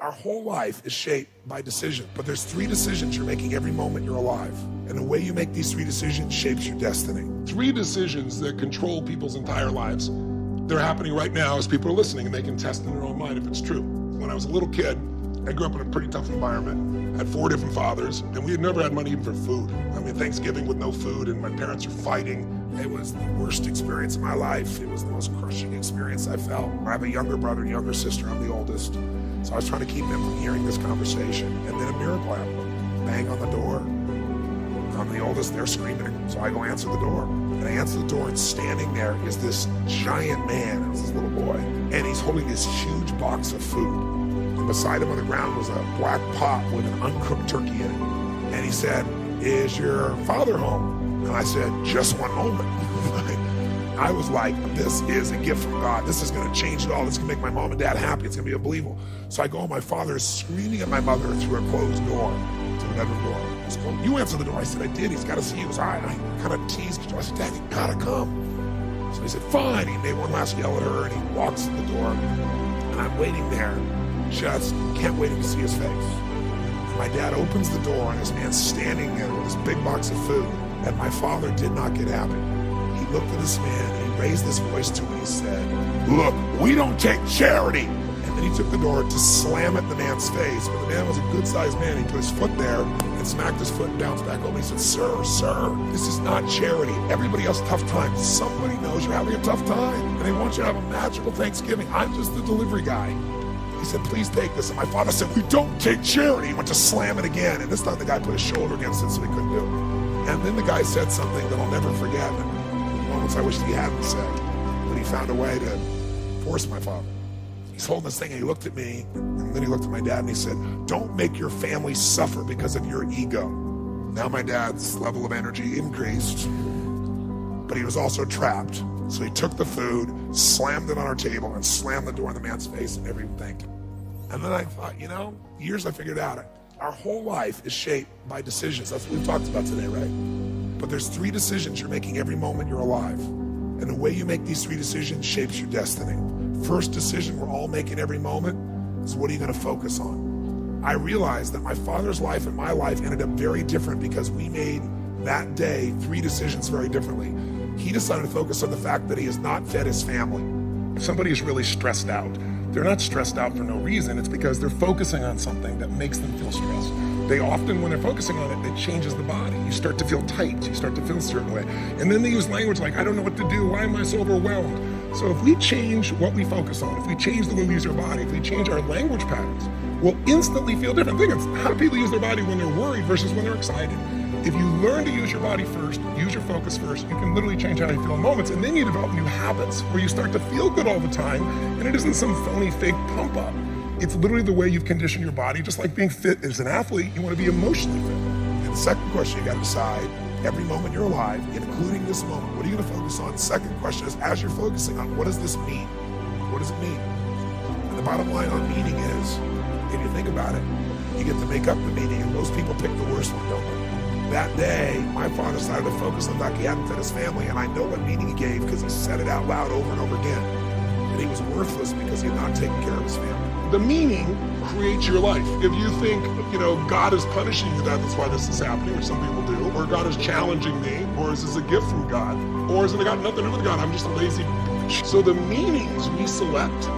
Our whole life is shaped by decisions, but there's 3 decisions you're making every moment you're alive. And the way you make these 3 decisions shapes your destiny. 3 decisions that control people's entire lives. They're happening right now as people are listening, and they can test in their own mind if it's true. When I was a little kid, I grew up in a pretty tough environment, had 4 different fathers, and we had never had money even for food. I mean, Thanksgiving with no food, and my parents are fighting. It was the worst experience of my life. It was the most crushing experience I felt. I have a younger brother and younger sister. I'm the oldest. So I was trying to keep them from hearing this conversation. And then a miracle happened. Bang on the door. I'm the oldest, they're screaming. So I go answer the door. And I answer the door, and standing there is this giant man. It was this little boy. And he's holding this huge box of food. And beside him on the ground was a black pot with an uncooked turkey in it. And he said, "Is your father home?" And I said, "Just one moment." I was like, this is a gift from God. This is going to change it all. This is going to make my mom and dad happy. It's going to be unbelievable. So I go, and my father is screaming at my mother through a closed door, to the bedroom door. He's going, "You answer the door." I said, "I did. He's got to see you." I kind of teased. I said, "Dad, you got to come." So he said, "Fine." He made one last yell at her, and he walks to the door. And I'm waiting there, just can't wait to see his face. And my dad opens the door, and this man's standing there with this big box of food. And my father did not get happy. He looked at this man, and he raised his voice to him, and he said, "Look, we don't take charity." And then he took the door to slam at the man's face. But the man was a good-sized man. He put his foot there and smacked his foot and bounced back over. He said, "Sir, this is not charity. Everybody has tough times. Somebody knows you're having a tough time, and they want you to have a magical Thanksgiving. I'm just the delivery guy." He said, "Please take this." And my father said, "We don't take charity." He went to slam it again. And this time the guy put his shoulder against it so he couldn't do it. And then the guy said something that I'll never forget. Moments I wish he hadn't said. But he found a way to force my father. He's holding this thing, and he looked at me, and then he looked at my dad, and he said, "Don't make your family suffer because of your ego." Now my dad's level of energy increased, but he was also trapped. So he took the food, slammed it on our table, and slammed the door in the man's face and everything. And then I thought, years I figured out it. Our whole life is shaped by decisions. That's what we've talked about today, right? But there's 3 decisions you're making every moment you're alive. And the way you make these 3 decisions shapes your destiny. First decision we're all making every moment is, what are you going to focus on? I realized that my father's life and my life ended up very different because we made that day 3 decisions very differently. He decided to focus on the fact that he has not fed his family. If somebody is really stressed out, they're not stressed out for no reason. It's because they're focusing on something that makes them feel stressed. They often, when they're focusing on it, it changes the body. You start to feel tight. You start to feel a certain way. And then they use language like, "I don't know what to do. Why am I so overwhelmed?" So if we change what we focus on, if we change the way we use our body, if we change our language patterns, we'll instantly feel different. Think of how do people use their body when they're worried versus when they're excited. If you learn to use your body first, use your focus first, you can literally change how you feel in moments, and then you develop new habits where you start to feel good all the time, and it isn't some phony fake pump up. It's literally the way you've conditioned your body. Just like being fit as an athlete, you want to be emotionally fit. And the second question you got to decide, every moment you're alive, including this moment, what are you going to focus on? The second question is, as you're focusing on, what does this mean? What does it mean? And the bottom line on meaning is, if you think about it, you get to make up the meaning, and most people pick the worst one, don't they? That day, my father decided to focus on the fact he hadn't fed his family, and I know what meaning he gave because he said it out loud over and over again. And he was worthless because he had not taken care of his family. The meaning creates your life. If you think, God is punishing you, that's why this is happening, which some people do, or God is challenging me, or is this a gift from God, or is it got nothing to do with God, I'm just a lazy bitch. So the meanings we select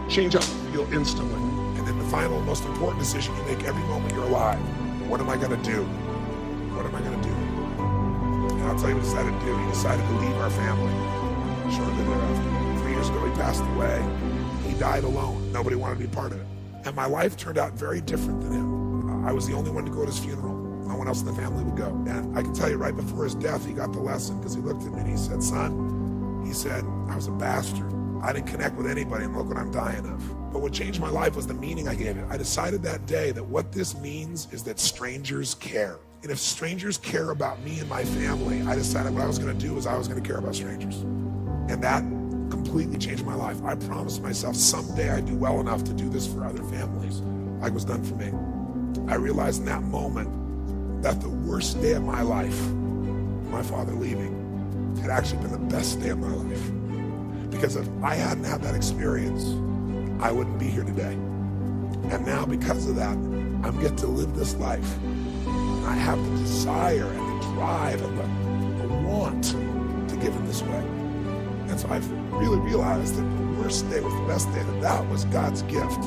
change how we feel instantly. And then the final, most important decision you make every moment you're alive. What am I going to do? What am I going to do? And I'll tell you what he decided to do. He decided to leave our family. Shortly thereafter, 3 years ago, he passed away. He died alone. Nobody wanted to be part of it. And my life turned out very different than him. I was the only one to go to his funeral. No one else in the family would go. And I can tell you right before his death, he got the lesson because he looked at me and he said, "Son," he said, "I was a bastard. I didn't connect with anybody, and look what I'm dying of." But what changed my life was the meaning I gave it. I decided that day that what this means is that strangers care. And if strangers care about me and my family, I decided what I was going to do is I was going to care about strangers. And that completely changed my life. I promised myself someday I'd do well enough to do this for other families like was done for me. I realized in that moment that the worst day of my life, my father leaving, had actually been the best day of my life. Because if I hadn't had that experience, I wouldn't be here today. And now because of that, I'm get to live this life. And I have the desire and the drive and the want to give in this way. And so I've really realized that the worst day was the best day, that was God's gift.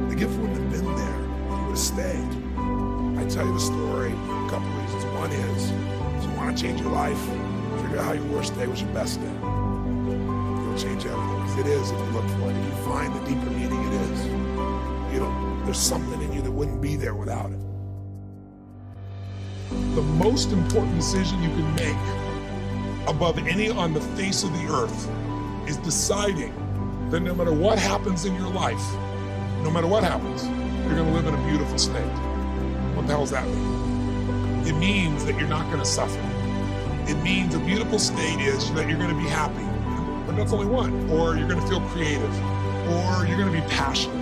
The gift wouldn't have been there if he would have stayed. I tell you the story for a couple of reasons. One is, if you want to change your life, figure out how your worst day was your best day. It'll change everything. Because it is if you look for it. If you find the deeper meaning, it is. There's something in you that wouldn't be there without it. The most important decision you can make above any on the face of the earth is deciding that no matter what happens in your life, no matter what happens, you're going to live in a beautiful state. What the hell does that mean? It means that you're not going to suffer. It means a beautiful state is that you're going to be happy, but that's only one. Or you're going to feel creative, or you're going to be passionate,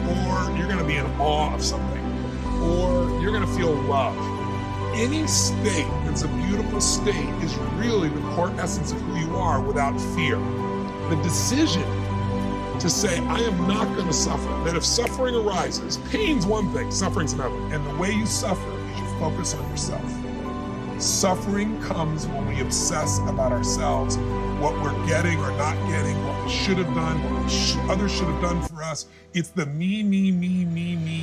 or you're going to be in awe of something, or you're going to feel love. Any state that's a beautiful state is really the core essence of who you are without fear. The decision to say, I am not going to suffer, that if suffering arises, pain's one thing, suffering's another. And the way you suffer is you focus on yourself. Suffering comes when we obsess about ourselves, what we're getting or not getting, what we should have done, what others should have done for us. It's the me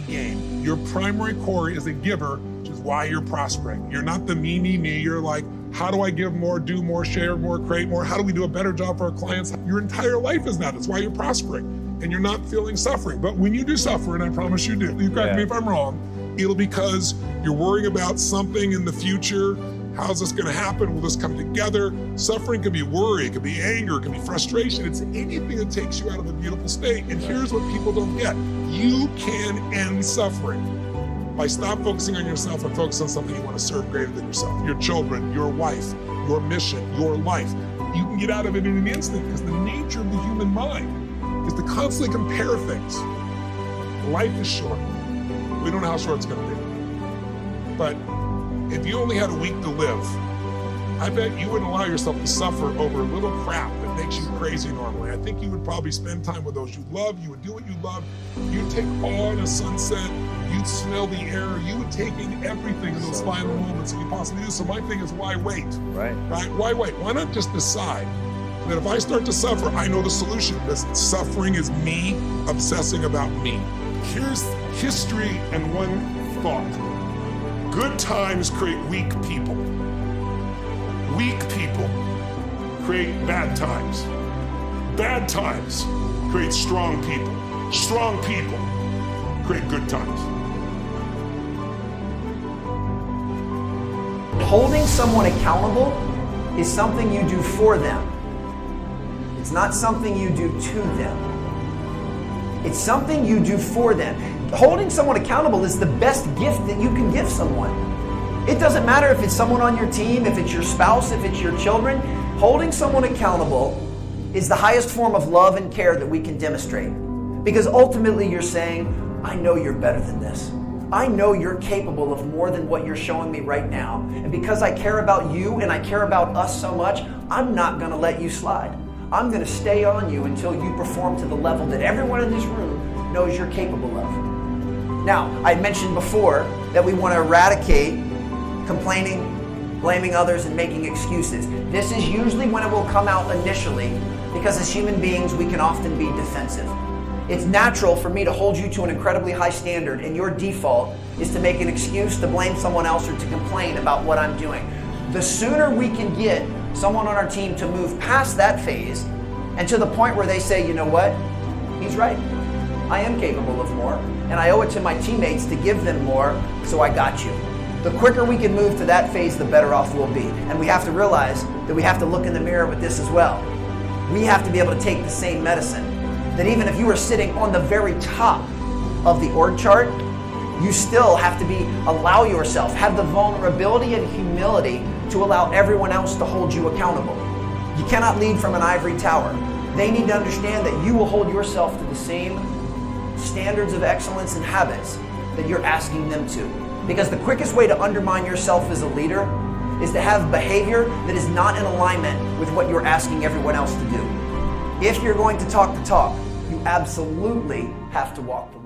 game. Your primary core is a giver, which is why you're prospering. You're not the me. You're like, how do I give more, do more, share more, create more? How do we do a better job for our clients? Your entire life is that. That's why you're prospering and you're not feeling suffering. But when you do suffer, and I promise you do, you correct me if I'm wrong, it'll because you're worrying about something in the future. How's this going to happen? Will this come together? Suffering can be worry, it can be anger, it can be frustration. It's anything that takes you out of a beautiful state. And here's what people don't get. You can end suffering by stop focusing on yourself and focus on something you want to serve greater than yourself. Your children, your wife, your mission, your life. You can get out of it in an instant because the nature of the human mind is to constantly compare things. Life is short. We don't know how short it's going to be. But if you only had a week to live, I bet you wouldn't allow yourself to suffer over a little crap that makes you crazy normally. I think you would probably spend time with those you love. You would do what you love. You'd take awe in a sunset. You'd smell the air. You would take in everything in those final moments that you possibly do. So my thing is, why wait? Right? Why wait? Why not just decide that if I start to suffer, I know the solution, because suffering is me obsessing about me. Here's history and one thought. Good times create weak people. Weak people create bad times. Bad times create strong people. Strong people create good times. Holding someone accountable is something you do for them. It's not something you do to them. It's something you do for them. Holding someone accountable is the best gift that you can give someone. It doesn't matter if it's someone on your team, if it's your spouse, if it's your children. Holding someone accountable is the highest form of love and care that we can demonstrate. Because ultimately you're saying, I know you're better than this. I know you're capable of more than what you're showing me right now. And because I care about you and I care about us so much, I'm not going to let you slide. I'm going to stay on you until you perform to the level that everyone in this room knows you're capable of. Now, I mentioned before that we want to eradicate complaining, blaming others, and making excuses. This is usually when it will come out initially, because as human beings, we can often be defensive. It's natural for me to hold you to an incredibly high standard, and your default is to make an excuse, to blame someone else, or to complain about what I'm doing. The sooner we can get someone on our team to move past that phase and to the point where they say, you know what, he's right. I am capable of more, and I owe it to my teammates to give them more, so I got you. The quicker we can move to that phase, the better off we'll be. And we have to realize that we have to look in the mirror with this as well. We have to be able to take the same medicine. That even if you are sitting on the very top of the org chart, you still have to allow yourself, have the vulnerability and humility to allow everyone else to hold you accountable. You cannot lead from an ivory tower. They need to understand that you will hold yourself to the same standards of excellence and habits that you're asking them to. Because the quickest way to undermine yourself as a leader is to have behavior that is not in alignment with what you're asking everyone else to do. If you're going to talk the talk, you absolutely have to walk the